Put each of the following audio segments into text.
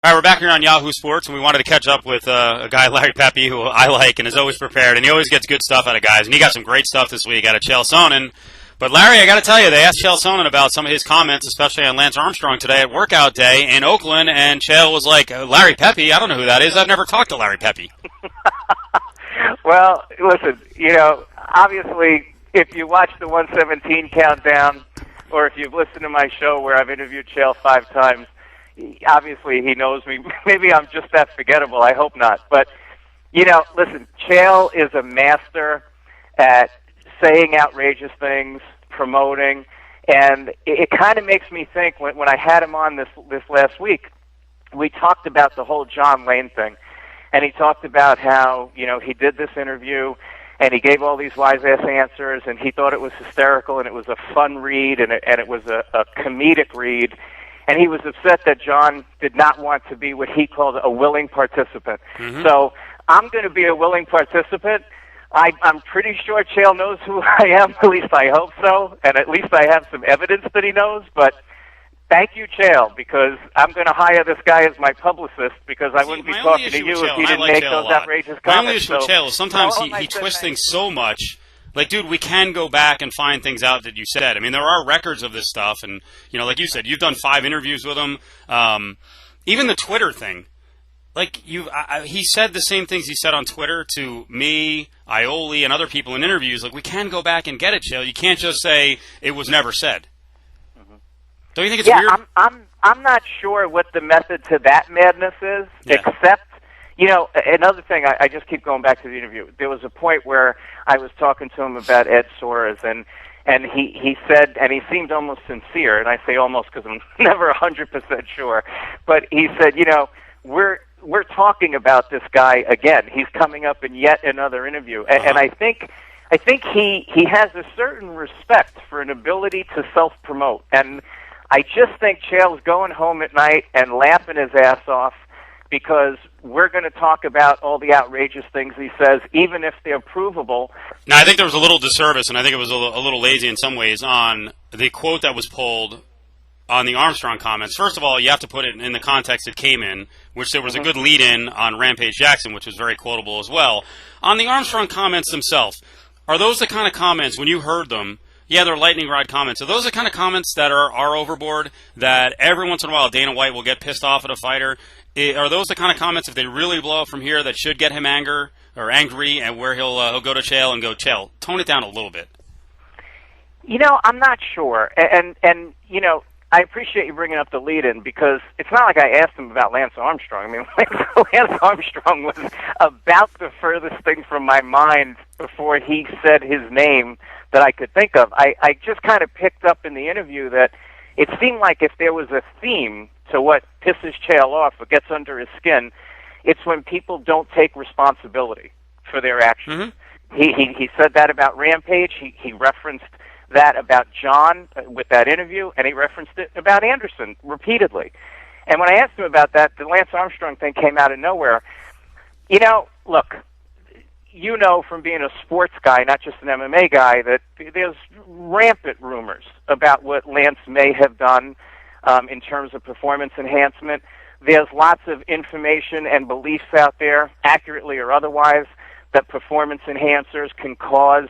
All right, we're back here on Yahoo Sports, and we wanted to catch up with a guy, Larry PEPE, who I like and is always prepared, and he always gets good stuff out of guys, and he got some great stuff this week out of Chael Sonnen. But, Larry, I got to tell you, they asked Chael Sonnen about some of his comments, especially on Lance Armstrong today at workout day in Oakland, and Chael was like, Larry PEPE? I don't know who that is. I've never talked to Larry PEPE. Well, listen, obviously, if you watch the 117 countdown, or if you've listened to my show where I've interviewed Chael 5 times, obviously he knows me. Maybe I'm just that forgettable. I hope not. But, listen, Chael is a master at saying outrageous things, promoting, and it kind of makes me think when I had him on this last week, we talked about the whole John Lane thing, and he talked about how, he did this interview, and he gave all these wise-ass answers, and he thought it was hysterical, and it was a fun read, and it was a comedic read. And he was upset that John did not want to be what he called a willing participant. Mm-hmm. So I'm going to be a willing participant. I'm pretty sure Chael knows who I am, at least I hope so, and at least I have some evidence that he knows. But thank you, Chael, because I'm going to hire this guy as my publicist because I wouldn't be talking to you if he didn't make those outrageous comments. My only issue with Chael is sometimes he twists things so much. Like, dude, we can go back and find things out that you said. I mean, there are records of this stuff, and, like you said, you've done 5 interviews with him. Even the Twitter thing. Like, he said the same things he said on Twitter to me, Ioli, and other people in interviews. Like, we can go back and get it, Chael. You can't just say it was never said. Mm-hmm. Don't you think it's weird? I'm not sure what the method to that madness is, except... another thing, I just keep going back to the interview. There was a point where I was talking to him about Ed Soares, and he said, and he seemed almost sincere, and I say almost because I'm never 100% sure, but he said, we're talking about this guy again. He's coming up in yet another interview, and I think he has a certain respect for an ability to self-promote, and I just think Chael's going home at night and laughing his ass off, because we're going to talk about all the outrageous things he says, even if they're provable. Now, I think there was a little disservice, and I think it was a little lazy in some ways, on the quote that was pulled on the Armstrong comments. First of all, you have to put it in the context it came in, which there was a good lead-in on Rampage Jackson, which was very quotable as well. On the Armstrong comments themselves, are those the kind of comments, when you heard them, they're lightning rod comments. Are those the kind of comments that are overboard, that every once in a while Dana White will get pissed off at a fighter? Are those the kind of comments, if they really blow up from here, that should get him angry, and where he'll go to Chael and go, Chael, tone it down a little bit? I'm not sure. And I appreciate you bringing up the lead-in, because it's not like I asked him about Lance Armstrong. I mean, Lance Armstrong was about the furthest thing from my mind before he said his name that I could think of. I just kind of picked up in the interview that it seemed like if there was a theme to what pisses Chael off or gets under his skin, it's when people don't take responsibility for their actions. Mm-hmm. He said that about Rampage. He referenced that about John with that interview, and he referenced it about Anderson repeatedly. And when I asked him about that, the Lance Armstrong thing came out of nowhere. Look, from being a sports guy, not just an MMA guy, that there's rampant rumors about what Lance may have done in terms of performance enhancement. There's lots of information and beliefs out there, accurately or otherwise, that performance enhancers can cause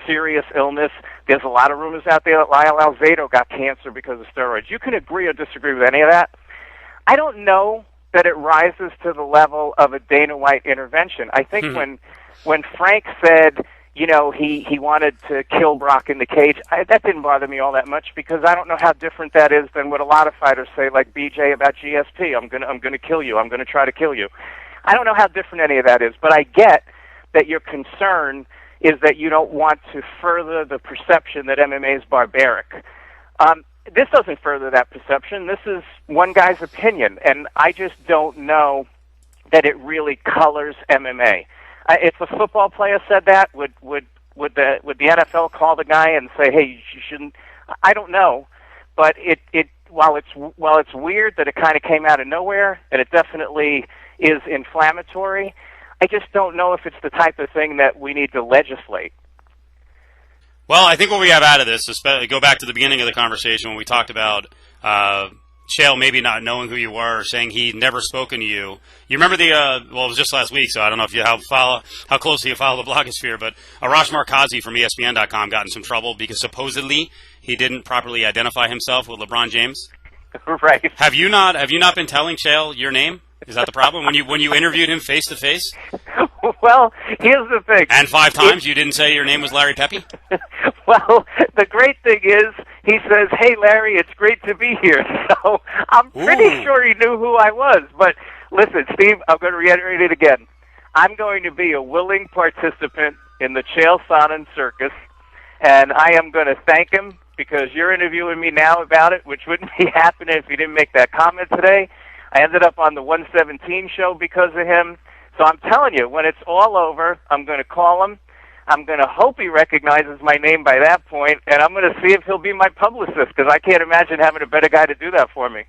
serious illness. There's a lot of rumors out there that Lyle Alzado got cancer because of steroids. You can agree or disagree with any of that. I don't know that it rises to the level of a Dana White intervention. I think when Frank said, he wanted to kill Brock in the cage, that didn't bother me all that much, because I don't know how different that is than what a lot of fighters say, like BJ about GSP. I'm gonna kill you. I'm gonna try to kill you. I don't know how different any of that is, but I get that your concern is that you don't want to further the perception that MMA is barbaric. This doesn't further that perception. This is one guy's opinion, and I just don't know that it really colors MMA. If a football player said that, would the NFL call the guy and say, "Hey, you shouldn't"? I don't know, but while it's weird that it kind of came out of nowhere, and it definitely is inflammatory, I just don't know if it's the type of thing that we need to legislate. Well, I think what we have out of this is go back to the beginning of the conversation when we talked about Chael maybe not knowing who you were, or saying he'd never spoken to you. You remember it was just last week, so I don't know if you how closely you follow the blogosphere, but Arash Markazi from ESPN.com got in some trouble because supposedly he didn't properly identify himself with LeBron James. Right. Have you not been telling Chael your name? Is that the problem? When you interviewed him face to face? Well, here's the thing. And 5 times you didn't say your name was Larry Pepe? Well, the great thing is he says, "Hey, Larry, it's great to be here." So I'm pretty sure he knew who I was. But listen, Steve, I'm going to reiterate it again. I'm going to be a willing participant in the Chael Sonnen circus, and I am going to thank him because you're interviewing me now about it, which wouldn't be happening if he didn't make that comment today. I ended up on the 117 show because of him. So I'm telling you, when it's all over, I'm going to call him. I'm going to hope he recognizes my name by that point, and I'm going to see if he'll be my publicist because I can't imagine having a better guy to do that for me.